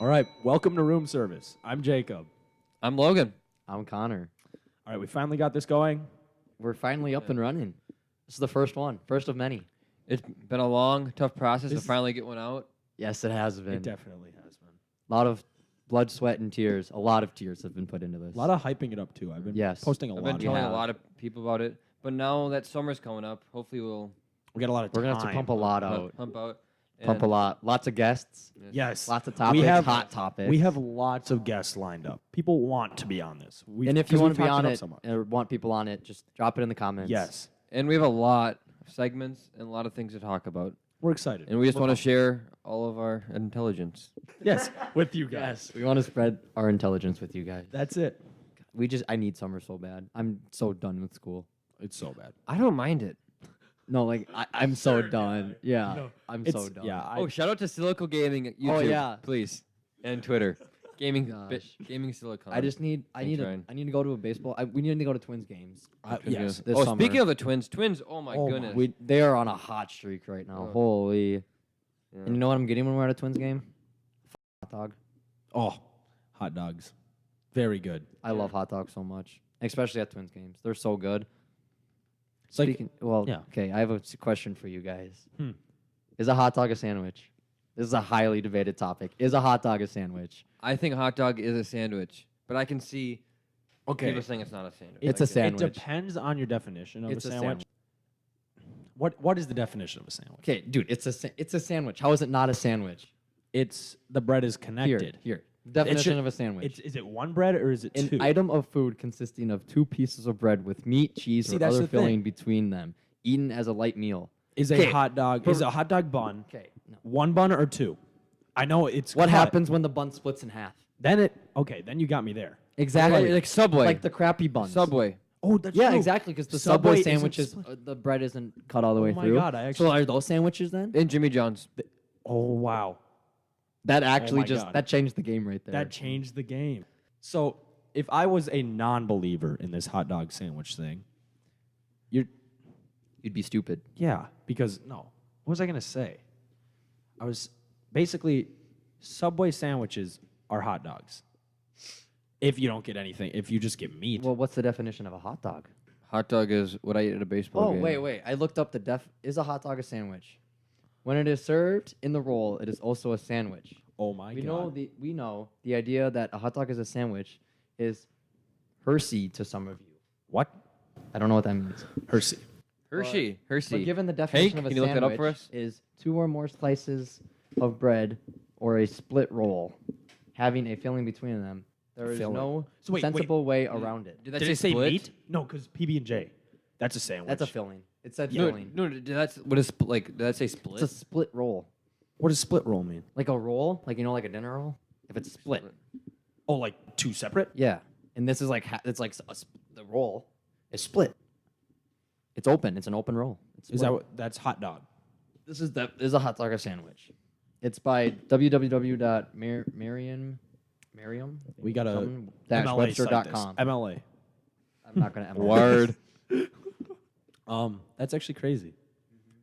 right, welcome to room service. I'm Jacob. I'm Logan. I'm Connor. All right, we finally got this going. We're finally up and running. This is the first one, first of many. It's been a long, tough process to finally get one out. Yes, it has been. It definitely has been. A lot of blood, sweat, and tears. A lot of tears have been put into this. A lot of hyping it up, too. I've been posting a I've lot. been telling a lot of people about it. But now that summer's coming up, hopefully We got a lot of time. We're going to have to pump a lot out. Pump out. Pump a lot. Lots of guests. Yes. Lots of topics, hot topics. We have lots of guests lined up. People want to be on this. And if you want to be on it or want people on it, just drop it in the comments. Yes. And we have a lot of segments and a lot of things to talk about. We're excited. And we just want to share all of our intelligence. Yes, with you Yes, guys. we want to spread our intelligence with you guys. That's it. I need summer so bad. I'm so done with school. It's so bad. I don't mind it. No, like I'm so done. Yeah, No, I'm it's- so done. yeah, Shout out to Silico Gaming at YouTube. yeah. Please. And Twitter. Gaming Gosh. Gaming Silicon. I need to go to a baseball. We need to go to Twins games. Yes. This Oh, summer. speaking of the Twins, oh my Oh my- goodness. They are on a hot streak right now. Oh. Holy! Yeah. And you know what I'm getting when we're at a Twins game? Hot dog. Oh, hot dogs. Very good. I love hot dogs so much, especially at Twins games. They're so good. It's like, Speaking, well, yeah. okay. I have a question for you guys. Hmm. Is a hot dog a sandwich? This is a highly debated topic. Is a hot dog a sandwich? I think a hot dog is a sandwich, but I can see okay. people saying it's not a sandwich. It's a sandwich. It depends on your definition of It's a a sandwich. What is the definition of a sandwich? Okay, dude, it's a sandwich. How is it not a sandwich? It's the bread is connected. Here. Definition should- of a sandwich. Is it one bread or is it An two? item of food consisting of two pieces of bread with meat, cheese, See, or that's other the thing. filling between them, eaten as a light meal. Is a Okay, hot dog is a hot dog bun? Okay. No. One bun or two? I know it's What cut. happens when the bun splits in half? Then you got me there. Exactly. Like Subway. Like the crappy buns. Subway. Oh, that's Yeah, true. exactly. Because the Subway Subway isn't sandwiches, split. the bread isn't cut all the way my through. God, I so actually- are those sandwiches then? And Jimmy John's. Oh wow, That actually my God. that changed the game right there. that changed the game. So if I was a non-believer in this hot dog sandwich thing, You'd be stupid. yeah, because no, what was I gonna say? I was basically Subway sandwiches are hot dogs. If you don't get anything, if you just get meat. Well, what's the definition of a hot dog? Hot dog is what I eat at a baseball Oh, game. wait. I looked up is a hot dog a sandwich? When it is served in the roll, it is also a sandwich. Oh my We god. know the idea that a hot dog is a sandwich is heresy to some of you. What? I don't know what that means. Hershey. Hershey. But given the definition Hank, of a can you look that up sandwich for us? is two or more slices of bread or a split roll having a filling between them, there is Filling. no So wait, sensible way around it. Did that Did say it say split? meat? No, because PB&J. That's a sandwich. That's a filling. It said No, filling. no, what is like? Did that say split? It's a split roll. What does split roll mean? Like a roll, like like a dinner roll. If it's split, Oh, like two separate? yeah. And this is like the roll is split. It's open. It's an open roll. It's Is split. that what, that's hot dog? This is a hot dog sandwich. It's by www.merriam. We got a something, MLA site this. Webster.com. MLA. I'm not gonna Word. That's actually crazy.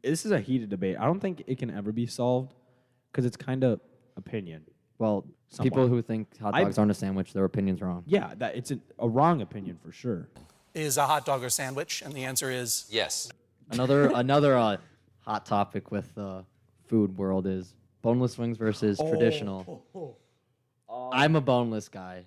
This is a heated debate. I don't think it can ever be solved because it's kind of opinion. Well, Somewhat. people who think hot I- dogs aren't a sandwich, their opinion's wrong. Yeah, that it's a wrong opinion for sure. Is a hot dog a sandwich? And the answer is Yes. Another hot topic with the food world is boneless wings versus traditional. I'm a boneless guy.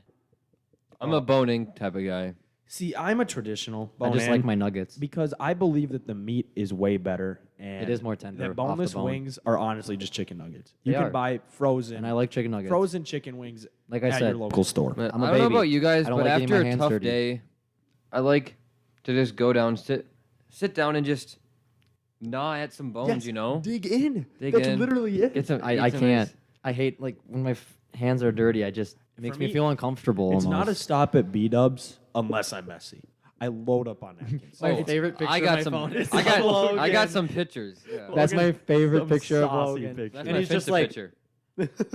I'm a boning type of guy. See, I'm a traditional. I just like my nuggets. because I believe that the meat is way better and It is more tender That off the boneless bone. wings are honestly just chicken nuggets. You They can are. buy frozen And I like chicken nuggets. frozen chicken wings Like I at said. your local store. But I'm a I don't know baby. about you guys, I don't but like getting after my a hands tough dirty. day, I like to just go down, sit down, and just gnaw at some bones. You know, dig in. Dig That's in. literally it. Get some. I eat some can't. nice- I hate like when my hands are dirty. It makes me me, feel uncomfortable. It's not a almost. stop at B-dubs unless I'm messy. I load up on napkins. My Oh, favorite picture I got of some. my phone is I got. Logan. I got some pictures. Yeah. That's my favorite Some picture of saucy Logan. picture. That's and my he's just Finsta like, picture.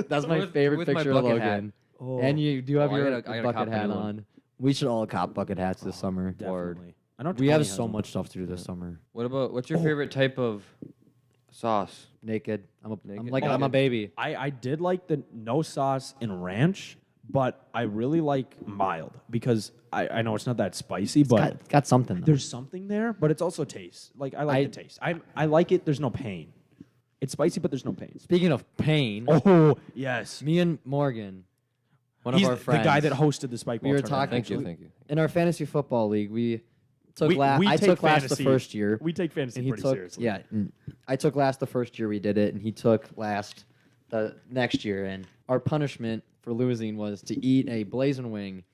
that's my With- favorite with my picture of bucket hat. Logan. Oh, And you do have Oh, I your gotta bucket cop a hat new one. on. We should all cop bucket hats this summer. definitely. I know We have Tony so has much stuff to do this summer. What's your favorite type of sauce? Naked. I'm Naked? like Oh, I'm a baby. I did like the no sauce and ranch, but I really like mild because I know it's not that spicy, but It's got something though. there's something there, but it's also taste. Like I like the taste. I like it. There's no pain. It's spicy, but there's no pain. Speaking of pain, Oh yes, me and Morgan, one he's of our friends, the guy that hosted the Spike Ball we were tournament. talking. Thank you. In our fantasy football league, we took We I take took last the fantasy- first year. We take fantasy and he pretty took seriously. yeah. I took last the first year we did it, and he took last the next year. And our punishment for losing was to eat a blazing wing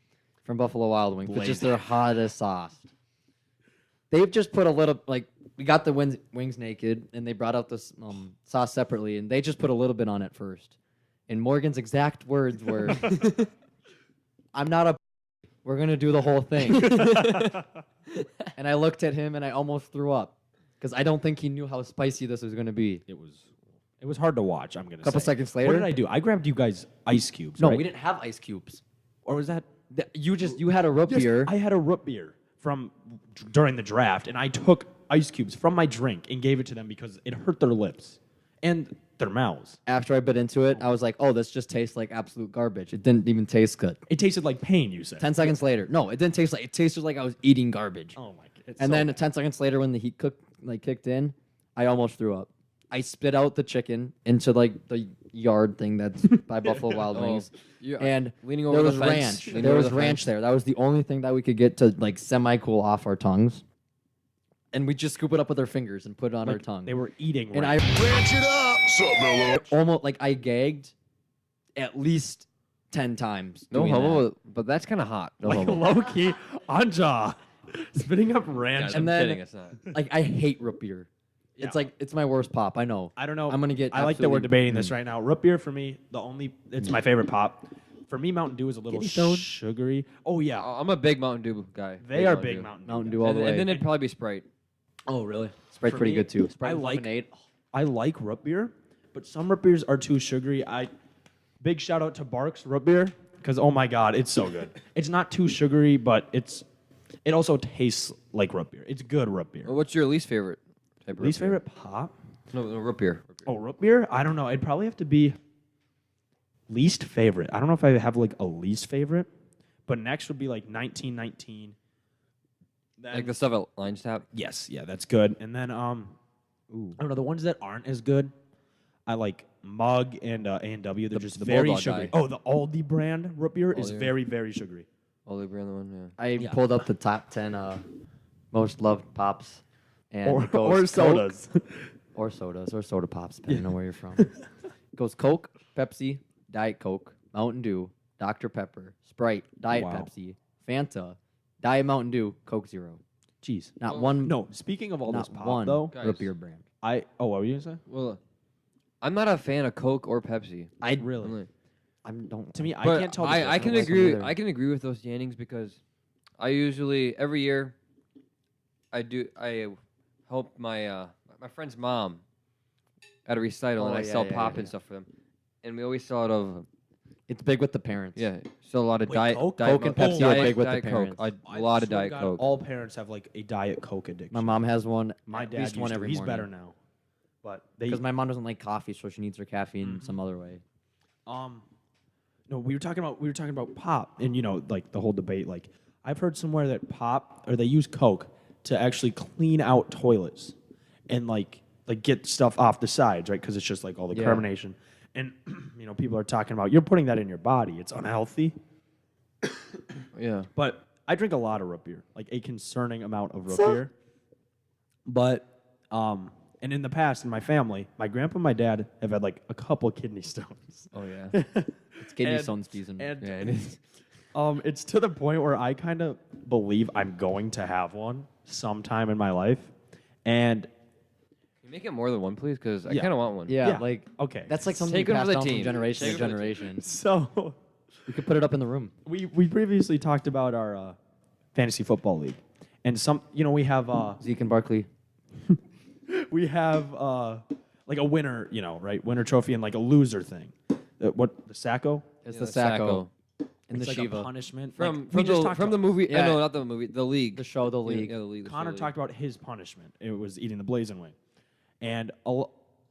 from Buffalo Wild Wings, which is their hottest sauce. They've just put a little we got the wings naked, and they brought out this sauce separately, and they just put a little bit on it first. And Morgan's exact words were, "I'm not a. We're gonna do the whole thing." And I looked at him, and I almost threw up because I don't think he knew how spicy this was gonna be. It was hard to watch. I'm gonna. A couple say. seconds What later, did I do? I grabbed you guys ice cubes. no, right? we didn't have ice cubes. Or was that? You had a root Yes, beer. I had a root beer from during the draft, and I took ice cubes from my drink and gave it to them because it hurt their lips and their mouths. After I bit into it, I was like, "Oh, this just tastes like absolute garbage. It didn't even taste good." It tasted like pain. You said. 10 seconds later, no, it didn't taste like. It tasted like I was eating garbage. Oh my god. And then 10 seconds later, when the heat kicked in, I almost threw up. I spit out the chicken into the yard thing that's by Buffalo Wild Wings, and leaning there over was the fence, ranch. leaning There over was the ranch fence. there. That was the only thing that we could get to semi-cool off our tongues, and we just scoop it up with our fingers and put it on our tongue. They were eating. and ranch. Ranch it up. Sup, Mello? almost I gagged at least 10 times. No doing homo, that. but that's kind of hot. No like homo. low key Anja spitting up ranch. Guys, And I'm then- kidding. It's not. I hate root beer. It's Yeah. it's my worst pop. I know. I don't know. I'm gonna get. I like that we're absolutely- debating this right now. Root beer for me, it's my favorite pop. For me, Mountain Dew is a little Kidney stone? sugary. Oh yeah, I'm a big Mountain Dew guy. they are big Mountain Dew. Mountain guys. Dew all And, the way. and then it'd probably be Sprite. Oh, really? Sprite's For pretty me, good too. I Sprite with like- lemonade. I like root beer, but some root beers are too sugary. Big shout out to Barks root beer because oh my god, it's so good. It's not too sugary, but it also tastes like root beer. It's good root beer. Well, what's your least favorite type of Least root beer? favorite pop? No, root beer. Oh, root beer? I don't know. It'd probably have to be least favorite. I don't know if I have like a least favorite, but next would be like 1919. Then, Like the stuff at Lions Tap. yes, yeah, that's good. And then I don't know the ones that aren't as good. I like Mug and A&W. They're just the very Bulldog sugary. guy. Oh, the Aldi brand root beer is Aldi. very very sugary. Olive brand the one, yeah. I Yeah. pulled up the top 10 most loved pops, and Or, it goes or Coke- sodas. or sodas, or soda pops, depending on where you're from. It goes Coke, Pepsi, Diet Coke, Mountain Dew, Dr Pepper, Sprite, Diet Wow. Pepsi, Fanta, Diet Mountain Dew, Coke Zero. Jeez. Not Well, one. No, speaking of all not this pop one though, Guys. root beer brand. what were you gonna say? Well, I'm not a fan of Coke or Pepsi. I Really? don't. To me, I But can't tell. The I difference. can like them agree. either. I can agree with those standings because I usually every year I help my my friend's mom at a recital and Oh, I yeah, sell yeah, pop yeah, and yeah. stuff for them, and we always sell out of It's big with the parents. sell a lot of Wait, diet Coke? diet Coke and Mo- Pepsi are diet, big with the diet Coke. parents. I A lot of swear to Diet God, Coke. All parents have like a Diet Coke addiction. My mom has one. My at dad least used one to. every He's morning. better now, but they. Because my mom doesn't like coffee, so she needs her caffeine Mm-hmm. some other way. No, we were talking about pop, and like the whole debate. Like I've heard somewhere that pop or they use Coke to actually clean out toilets and like get stuff off the sides, right? Because it's just like all the Yeah. carbonation, and people are talking about you're putting that in your body. It's unhealthy. Yeah. But I drink a lot of root beer, like a concerning amount of root beer. But and in the past, in my family, my grandpa and my dad have had like a couple kidney stones. Oh yeah. It's kidney And- stone season. And Yeah, it is. it's to the point where I kind of believe I'm going to have one sometime in my life. And Can you make it more than one, please? Because I Yeah. kind of want one. yeah, yeah. like Okay. that's like something Take you one pass for the down from team. generation Take to one for the generation. so We could put it up in the room. we previously talked about our fantasy football league. And we have Zeke and Barkley. we have like a winner, right? Winner trophy and like a loser thing. The Sacco? It's Yeah, the the Sacco and It's the like Shiva. a punishment. From Like, we just the talked from the about- movie. Yeah. No, not the movie. The league. The show, the Yeah, league. Yeah, the league. the show, Connor the talked about his punishment. It was eating the blazing wing, and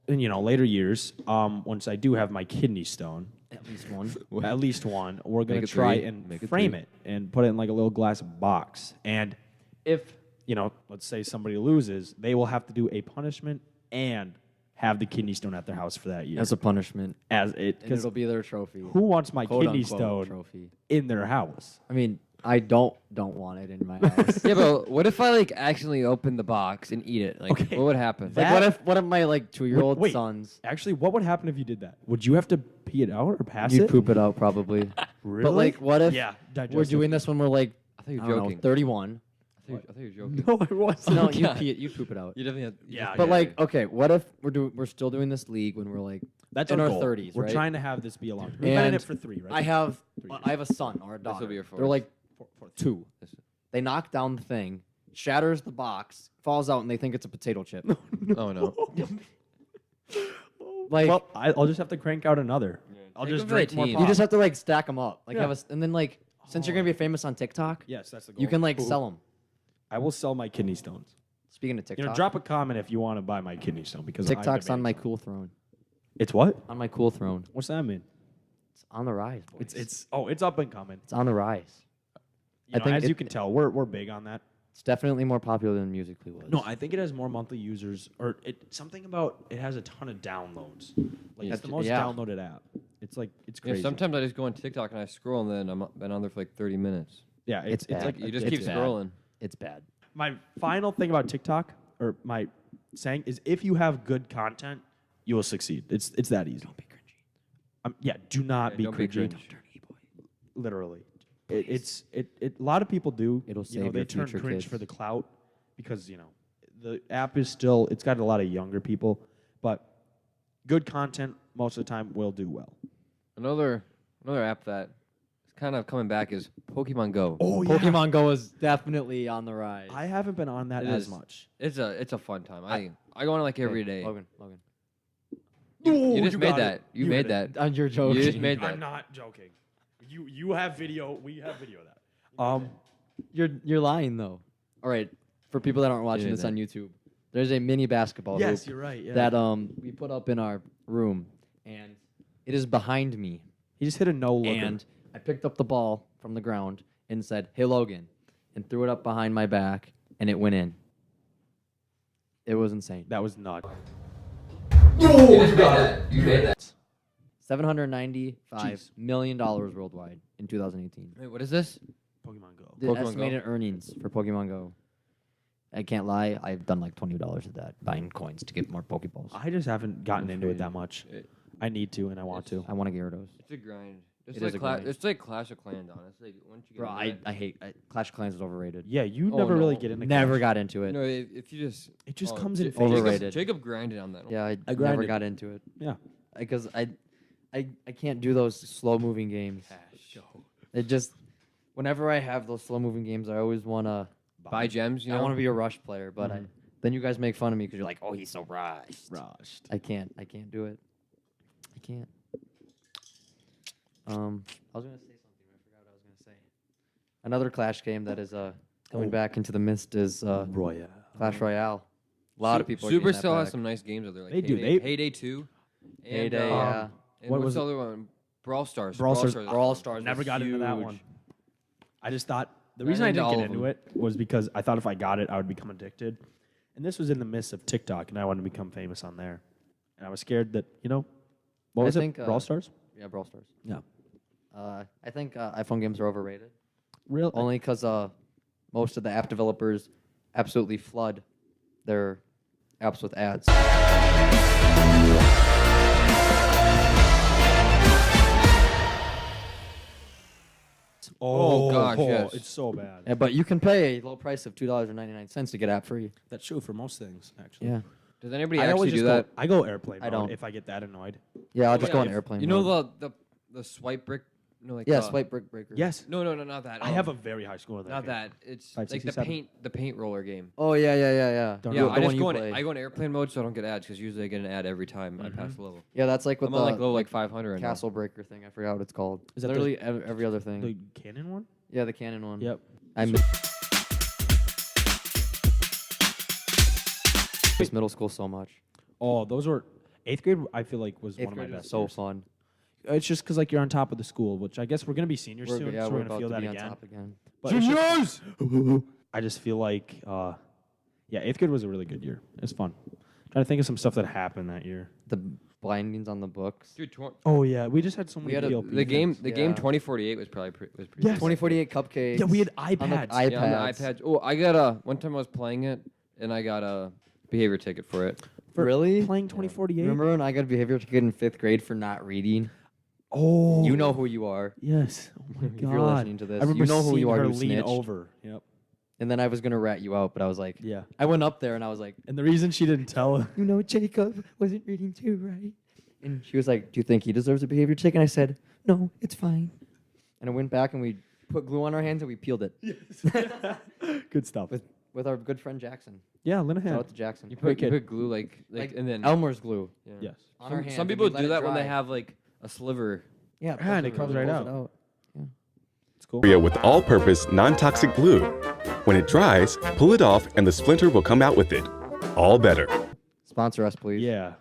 in later years, once I do have my kidney stone, At least one. at least one, we're gonna Make it try three. and Make it frame three. it and put it in like a little glass box. And if let's say somebody loses, they will have to do a punishment and have the kidney stone at their house for that year. As a punishment. As it, And because it'll be their trophy. who wants my Quote, kidney unquote, stone trophy. in their house? I mean, I don't want it in my house. Yeah, but what if I like accidentally open the box and eat it? Like, Okay. what would happen? Like, what if my like 2-year-old Wait. sons? Actually, what would happen if you did that? Would you have to pee it out or pass You'd it? poop it out probably. Really? But like, what if Yeah, we're digestive. doing this when we're like, I thought you I were don't know, joking. 31? I thought you were joking. No, I wasn't. No, you God. pee it, you poop it out. You definitely have. Yeah, But yeah. like, okay, what if we're still doing this league when we're like That's in our our goal. 30s, We're right? trying to have this be a long term. We've been in And it for 3, right? I have 3 years. I have a son or a daughter. be your They're fourth. like Fourth. 2. They knock down the thing, shatters the box, falls out, and they think it's a potato chip. Oh no. Like, well, I'll just have to crank out another. I'll Take just them for a drink more team. pop. you just have to like stack them up, like Yeah. have and then like since you're gonna be famous on TikTok, Yes, that's the goal. you can like Cool. sell them. I will sell my kidney stones. Speaking of TikTok, Drop a comment if you want to buy my kidney stone because TikTok's on my cool. cool throne. It's what? On my cool throne. What's that mean? It's on the rise. Boys. It's up and coming. It's on the rise. I think as it- you can tell, we're big on that. It's definitely more popular than Musically was. No, I think it has more monthly users, or something about it has a ton of downloads. Like it's the most Yeah. downloaded app. It's like it's Yeah, crazy. sometimes I just go on TikTok and I scroll and then been on there for like 30 minutes. yeah, it's it's bad. like You just It's keep bad. scrolling. It's bad. my final thing about TikTok or my saying is if you have good content, you will succeed. It's that easy. Don't be cringy. Yeah, do not be don't be cringy. cringe. Literally, a lot of people do. It'll they save your turn future cringe kids. for the clout because the app is still it's got a lot of younger people, but good content most of the time will do well. Another app that is kind of coming back is Pokemon Go. Oh Pokemon Go is definitely on the rise. I haven't been on that It as is. much. It's a fun time. I go on it like every day. Logan. You just made got that. it. You You made hit that. You're joking. You just made that. I'm not joking. You have video. We have video of that. You're lying though. All right, for people that aren't watching Yeah, this that- on YouTube, there's a mini basketball Yes, hoop you're right. Yeah. that we put up in our room, and it is behind me. he just hit a no looker. And I picked up the ball from the ground and said, "Hey Logan," and threw it up behind my back, and it went in. It was insane. that was nuts. You made that. $795 Jeez. million worldwide in 2018. Wait, what is this? Pokemon Go. The Pokemon Go? estimated earnings for Pokemon Go. I can't lie, I've done like $20 of that, buying coins to get more Pokeballs. I just haven't gotten into it that crazy. much. It- I need to, and I want to. I want to get Gyarados. It's a grind. It's It like is a grind. It's like Clash of Clans, honestly. Once you get Bro, into I hate Clash of Clans is overrated. Yeah, you Oh, never really no. get into. Never Clash. got into it. it. No, if you just It just oh, comes in Ja- phases. Overrated. Jacob grinded on that. Yeah, I never grinded. got into it Yeah. because I can't do those slow moving games. It just whenever I have those slow moving games, I always want to. Buy gems, you know. I want to be a rush player, but then you guys make fun of me because you're like, "Oh, he's so rushed." Rushed. I can't do it. I can't. I was gonna say something. I forgot what I was gonna say. Another Clash game that is coming back into the mist is Royale. Clash Royale. A lot of people. Are getting that Supercell has back. some nice games out there. Like They do. Payday, They- Payday 2. And, Payday, yeah. And What what's was the it? other one? Brawl Stars. Brawl Stars. Brawl Stars. Never was got into that huge. one. I just thought the Ran reason I into didn't all get of into them. it was because I thought if I got it, I would become addicted. And this was in the midst of TikTok, and I wanted to become famous on there. And I was scared that what I was think, it? Brawl Stars. Yeah, Brawl Stars. Yeah. I think iPhone games are overrated. Real. Only because most of the app developers absolutely flood their apps with ads. Oh, gosh, yes. It's so bad. Yeah, but you can pay a low price of $2.99 to get app free. That's true for most things, actually. Yeah. Does anybody I actually always do just that? I go airplane I mode don't. if I get that annoyed. Yeah, I'll just Yeah, go on if- airplane. You know mode. the swipe brick? No, like Yeah, swipe brick breaker. Yes. No, not that. I have a very high score on that. Not game. that. It's like 567. the paint roller game. Oh yeah. Don't Yeah, do it. I The just one you go in. play. I go in airplane mode so I don't get ads because usually I get an ad every time I pass the level. Yeah, that's like with I'm the on like level like 500. right now. castle breaker thing. I forgot what it's called. Is that the- literally every other thing? The cannon one? Yeah, the cannon one. Yep. I miss middle school so much. Oh, those were 8th grade, I feel like was 8th one of my grade was best so years. fun. It's just because like you're on top of the school, which I guess we're gonna be seniors soon, Yeah, so we're we're gonna about feel to that be on again. top again. But it's just- I just feel like, yeah, 8th grade was a really good year. It was fun. Trying to think of some stuff that happened that year. The bindings on the books. Dude, Oh yeah, we just had so many had a- PLP the game things. Yeah. 2048 was probably was pretty. Yes. good. 2048 cupcakes. Yeah, we had on the iPads. iPads. Yeah, on the iPads. Oh, I got a one time I was playing it and I got a behavior ticket for it. For Really? playing 2048. Remember when I got a behavior ticket in 5th grade for not reading? Oh, You know who you are. Yes. Oh my If god. you're listening to this, I remember you know who seeing you are her who lean snitched. over. Yep. And then I was gonna rat you out, but I was like, Yeah. I went up there and I was like, And the reason she didn't tell. you know, Jacob wasn't reading too, right? And she was like, do you think he deserves a behavior ticket? And I said, no, it's fine. And I went back and we put glue on our hands and we peeled it Good stuff. with our good friend Jackson. Yeah, Shout Linehan. out to Jackson. You Great put, you kid. put glue like and then Elmer's glue. yeah. Yes. On our hands Some and people we let do it that when they dry. have like a sliver. Yeah, and it comes right pulls out. it It's cool. With all-purpose, non-toxic glue. When it dries, pull it off and the splinter will come out with it. All better. Sponsor us, please. Yeah.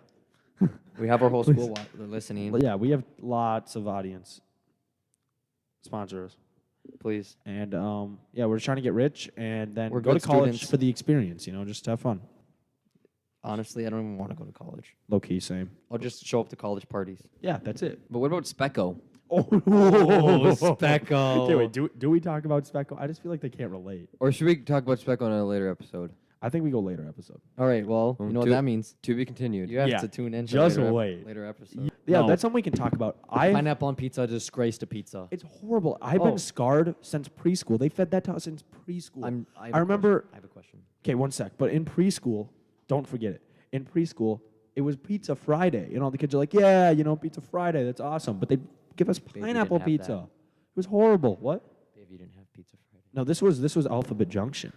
We have our whole school listening. Yeah, we have lots of audience. Sponsor us. Please. And yeah, we're trying to get rich and then We're go to good college students. for the experience, just have fun. Honestly, I don't even want to go to college. Low key, same. I'll just show up to college parties. Yeah, that's it. But what about Specco? Oh, Specco. Okay, wait, do we talk about Specco? I just feel like they can't relate. Or should we talk about Specco on a later episode? I think we go later episode. All right, well, you know what to- that means. To be continued. You have Yeah, to tune in. just later wait. Later episode. Yeah, No. that's something we can talk about. Pineapple on pizza, disgrace to pizza. It's horrible. I've Oh. been scarred since preschool. They fed that to us since preschool. I remember. I have a question. Okay, one sec. But in preschool, don't forget it. In preschool, it was Pizza Friday. All the kids are like, yeah, Pizza Friday. That's awesome. But they give us didn't pineapple have pizza. that. It was horrible. What? Babe, you didn't have pizza Friday. No, this was Alphabet Junction.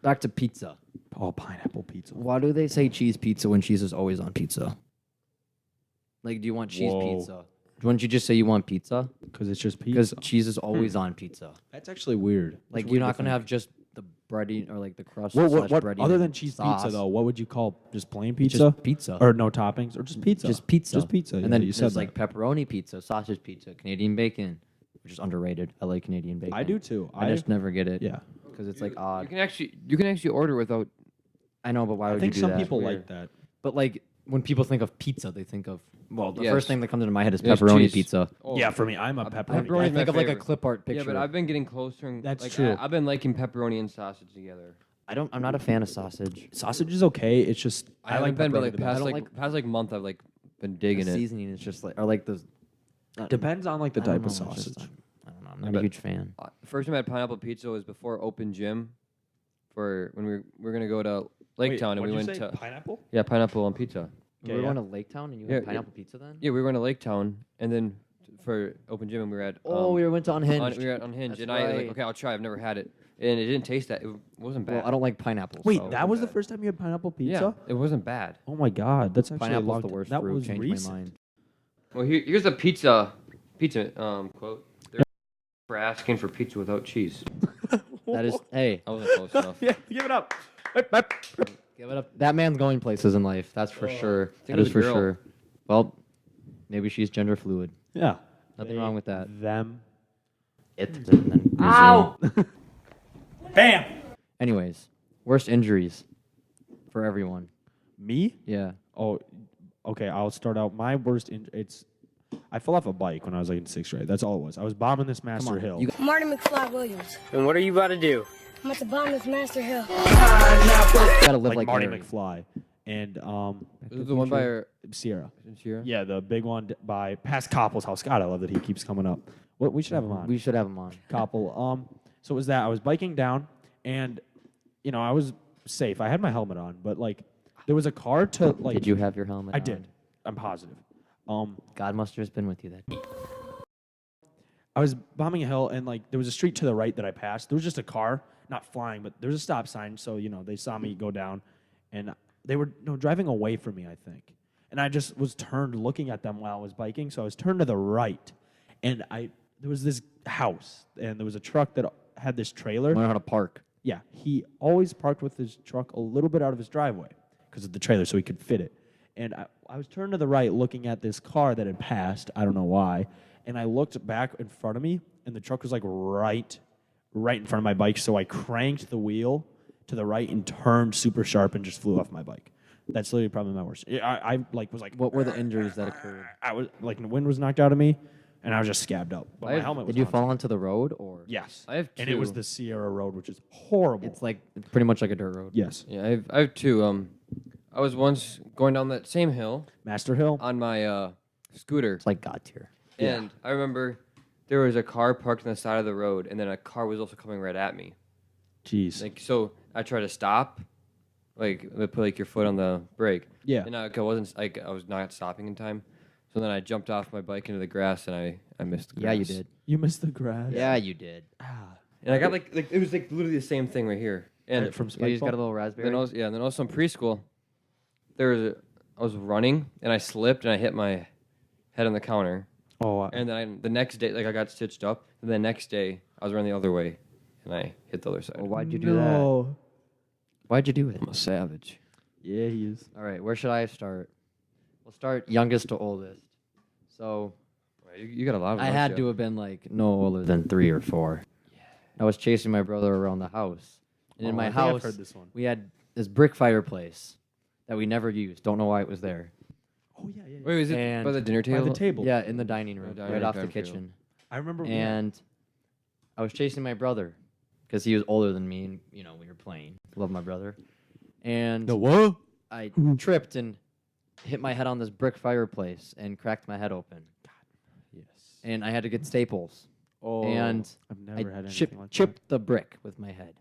Back to pizza. Oh, pineapple pizza. Why do they say cheese pizza when cheese is always on pizza? Like, do you want cheese Whoa. pizza? Wouldn't you just say you want pizza? Because it's just Because pizza. cheese is always on pizza. That's actually weird. Like, That's you're weird not to going to think. have just the breading or like the crust. What, slash what, breading other and than cheese sauce. pizza, though, what would you call just plain pizza? Just pizza. Or no toppings? Or just pizza? Just pizza. Just pizza. And yeah, then you said there's that. like pepperoni pizza, sausage pizza, Canadian bacon, which is underrated. I like Canadian bacon. I do too. I just never get it. Yeah. Because it's like You odd. can actually order without. I know, but why I would think you do some that? people Weird. like that. But like when people think of pizza, they think of the Yes. first thing that comes into my head is There's pepperoni cheese. pizza. Oh, Yeah, for me, I'm a pepperoni. pepperoni I is my think of like a favorite. clip art picture. Yeah, but I've been getting closer. And, That's like, true. I've been liking pepperoni and sausage together. I'm not a fan of sausage. Sausage is okay. It's just I like been, but pepperoni like the past best. like past like month, I've like been The digging it. seasoning is just like, or like the. Depends on like the I don't type of know, it's just- sausage. I don't know. I'm not but- a huge fan. First time I had pineapple pizza was before open gym, for when we were gonna go to Lake Town and we went to pineapple. pineapple on pizza. We Okay, were yeah. going to Lake Town and you Yeah, had yeah. pineapple pizza then? Yeah, we were going to Lake Town and then for open gym and we were at We went to Unhinged. we were at Unhinged That's and I like right. okay I'll try. I've never had it and it didn't taste that. It wasn't bad. Well, I don't like pineapple. Wait, so that was the first time you had pineapple pizza? Yeah, it wasn't bad. Oh my god, that's actually a pineapple's long the t- worst That fruit. was Changed recent. my mind. Well, here's the pizza quote. They're for asking for pizza without cheese. That is, hey, That wasn't close enough. Yeah, give it up. give it up. That man's going places in life. That's for sure. think That it was is a for girl. sure. Well, maybe she's gender fluid. Yeah. Nothing wrong with that. Them. Ow! Bam. Anyways, worst injuries for everyone. Me? Yeah. Oh, okay. I'll start out. My worst. I fell off a bike when I was like in 6th grade. That's all it was. I was bombing this Master on, Hill. you Marty McFly Williams. And what are you about to do? I'm about to bomb this Master Hill. gotta live like like Marty Larry. McFly and This is the one by her, Sierra. Sierra? Yeah, the big one by past Koppel's house. God, I love that he keeps coming up. Well, we should have him on. We should have him on. Koppel. So it was that I was biking down, and I was safe. I had my helmet on, but like there was a car to like. Did you have your helmet I on? did. I'm positive. God must have been with you that day. I was bombing a hill, and like there was a street to the right that I passed. There was just a car, not flying, but there was a stop sign. So they saw me go down, and they were driving away from me, I think. And I just was turned looking at them while I was biking. So I was turned to the right, and there was this house, and there was a truck that had this trailer. Learn how to park. Yeah, he always parked with his truck a little bit out of his driveway because of the trailer, so he could fit it. And I was turned to the right looking at this car that had passed. I don't know why. And I looked back in front of me, and the truck was like right in front of my bike. So I cranked the wheel to the right and turned super sharp and just flew off my bike. That's literally probably my worst. I like was like. What were the injuries that occurred? I was like the wind was knocked out of me, and I was just scabbed up. But my helmet was. Did you on. fall onto the road or? Yes. I have And it was two. the Sierra Road, which is horrible. It's pretty much like a dirt road. yes. Yeah, I have two. I was once going down that same hill Master Hill. on my scooter, It's like God tier. and I remember there was a car parked on the side of the road, and then a car was also coming right at me. Jeez. Like, so I tried to stop, put like your foot on the brake. Yeah. And I wasn't like I was not stopping in time, so then I jumped off my bike into the grass, and I missed the grass. Yeah, you did. You missed the grass. Yeah, you did. And I got like it was like literally the same thing right here. And From Yeah, you just got a Spikeball? little raspberry. then also in preschool, I was running and I slipped and I hit my head on the counter. Oh. And then the next day, like I got stitched up. And the next day, I was running the other way, and I hit the other side. Well, why'd you do that? Why'd you do it? I'm a savage. Yeah, he is. All right, where should I start? We'll start youngest to oldest. So You got a lot of. I those, had yeah. to have been like no older than 3 or 4. I was chasing my brother around the house, and in Oh, my I think I've house heard this one. we had this brick fireplace that we never used. Don't know why it was there. Oh yeah, yeah. Wait, is it And by the dinner By table? the table. Yeah, in the dining room, dining right room, off the dining table. kitchen. I remember. And I was chasing my brother because he was older than me, and we were playing. Love my brother, and what? I tripped and hit my head on this brick fireplace and cracked my head open. Yes. And I had to get staples. Oh. And I've I never had anything like chipped the brick with my head.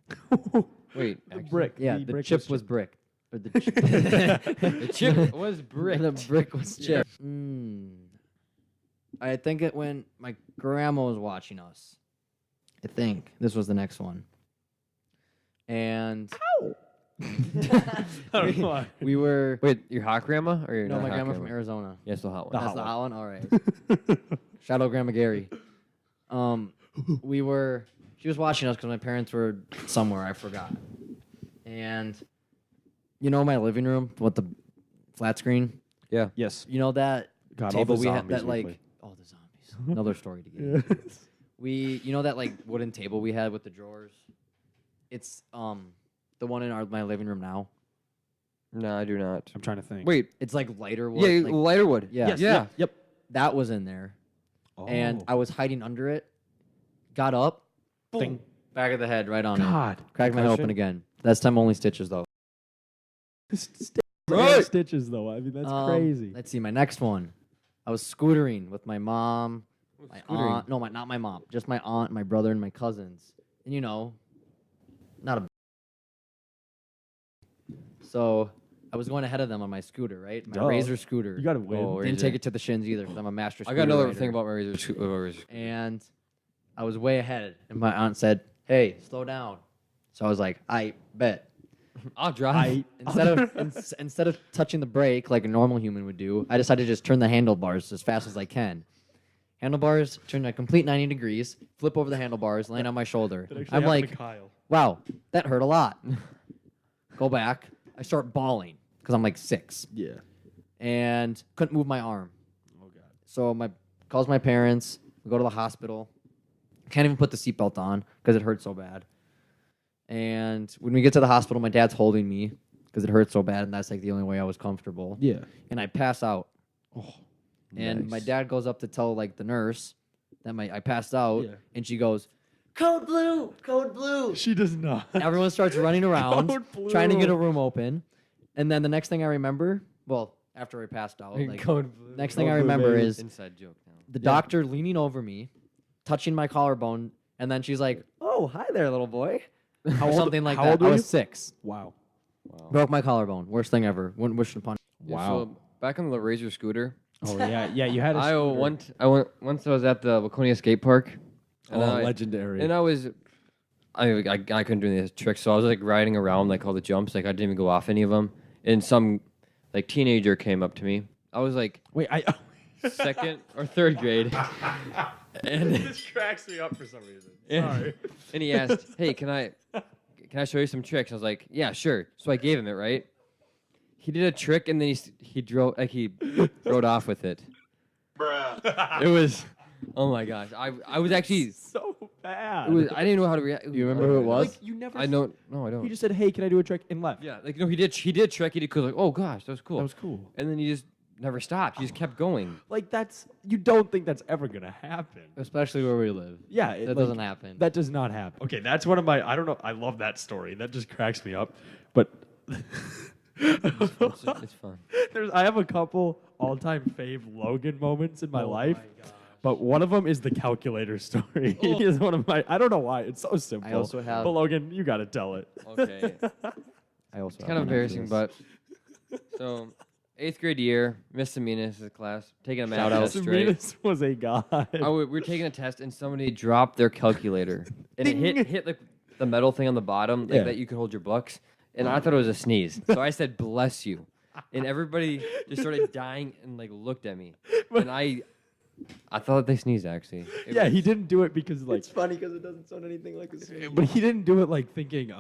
Wait, that. actually, brick. Yeah, the brick chip was chipped. brick. Or the the chip was brick. The brick was chipped. I think it when my grandma was watching us. I think this was the next one. And I don't know why. we were Wait, your hot grandma or your no, not my hot grandma from Arizona. Yes, the hot one. That's hot the one. hot one. All right. Shout out Grandma Gary. She was watching us because my parents were somewhere. I forgot. And my living room with the flat screen. Yeah. Yes. You know that God, all table the we had zombies that we like played. the zombies. Another story to get. That like wooden table we had with the drawers. It's the one in my living room now. No, I do not. I'm trying to think. Wait. It's like lighter wood. Yeah, like, lighter wood. Yeah. Yes. Yeah. Yep. that was in there, and Oh. I was hiding under it. Got up, boom, Thing. back of the head, right on it. God. Cracked my head open again. That's time only stitches though. Right. Stitches though. I mean that's crazy. Let's see my next one. I was scootering with my mom, my scootering? aunt. No, not my mom. Just my aunt, my brother, and my cousins. And not a. So I was going ahead of them on my scooter, right? My Duh. Razor scooter. You gotta win. Oh, Didn't Razor. take it to the shins either because I'm a master. I got another scooter thing rider. about my razor. And I was way ahead, and my aunt said, "Hey, slow down." So I was like, "I bet." I'll drive. Instead of touching the brake like a normal human would do, I decided to just turn the handlebars as fast as I can. Handlebars turn a complete 90 degrees, flip over the handlebars, land on my shoulder. I'm like, wow, that hurt a lot. Go back. I start bawling because I'm like 6 Yeah. and couldn't move my arm. Oh god. So calls my parents. We go to the hospital. Can't even put the seatbelt on because it hurt so bad. And when we get to the hospital, my dad's holding me because it hurt so bad, and that's like the only way I was comfortable. Yeah. And I pass out. Oh. And my nice. dad goes up to tell like the nurse that I passed out, Yeah. and she goes, "Code blue, code blue." She does not. Everyone starts running around Code blue. trying to get a room open, and then the next thing I remember, well, after I passed out, like, Code blue. next thing Code I blue, remember baby. is Inside joke now. the doctor leaning over me, touching my collarbone, and then she's like, "Oh, hi there, little boy," How or old- something like how that. old I were was you? 6. Wow. Broke my collarbone. Worst thing ever. Wouldn't wish it upon. Yeah, Wow. so back on the razor scooter, Oh yeah. Yeah. You had a. I scooter. once I was at the Waconia skate park. Oh, I, legendary. And I couldn't do any of the tricks, so I was like riding around like all the jumps, like I didn't even go off any of them. And some like teenager came up to me. I was like Wait. second or third grade, and This cracks me up for some reason. and he asked, "Hey, can I show you some tricks?" I was like, "Yeah, sure." So I gave him it. Right. he did a trick and then he drove like he rode off with it. Bruh. It was. Oh my gosh! I was actually. So bad. I didn't know how to react. You remember who it was? Like, you never. I don't. No, I don't. He just said, "Hey, can I do a trick?" and left. Yeah, like no, he did. He did trick. He did cool. Like, oh gosh, that was cool. That was cool. And then he just never stopped. He just kept going. Like that's you don't think that's ever gonna happen. Especially where we live. Yeah, That doesn't happen. That does not happen. Okay, that's one of my. I don't know. I love that story. That just cracks me up. But It's fun. I have a couple all-time fave Logan moments in my life. But one of them is the calculator story. Oh. Is one of my. I don't know why. It's so simple. I also have- But Logan, you got to tell it. Okay. I also It's kind of embarrassing, but so 8th grade year, misdemeanors class, taking a math test straight. Seminas was a god. We were taking a test and somebody dropped their calculator and it Ding. hit like the metal thing on the bottom like, Yeah. that you could hold your books, and I thought it was a sneeze, so I said "bless you," and everybody just started dying and like looked at me, and I thought they sneezed actually. Yeah, he didn't do it because like. funny because it doesn't sound anything like this. But he didn't do it like thinking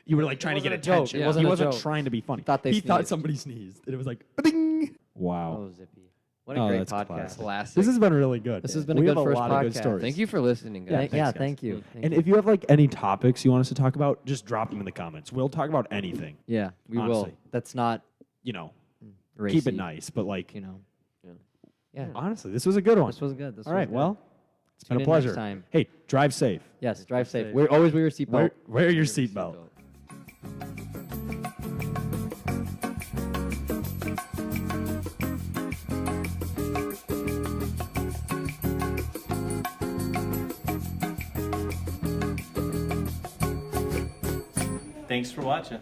you were like trying to get wasn't a joke. attention. It wasn't he a wasn't joke. trying to be funny. Thought they he thought sneezed. somebody sneezed, and it was like, ding. Wow. Oh, Zippy. What a Oh, great that's podcast. Classic. This has been really good. This has been a we good have first a lot of good podcast. stories. Thank you for listening, guys. thanks, guys. Thank you. Thank And you. if you have like any topics you want us to talk about, just drop them in the comments. We'll talk about anything. Yeah, we Honestly. will. That's not You know, racy, keep it nice, but like, You know. Yeah. honestly, this was a good one. This was good. This All was right, good. well, it's been Tune a in pleasure. next time. Hey, drive safe. Yes, drive safe. safe. Always wear your seatbelt. Wear your seatbelt. Thanks for watching.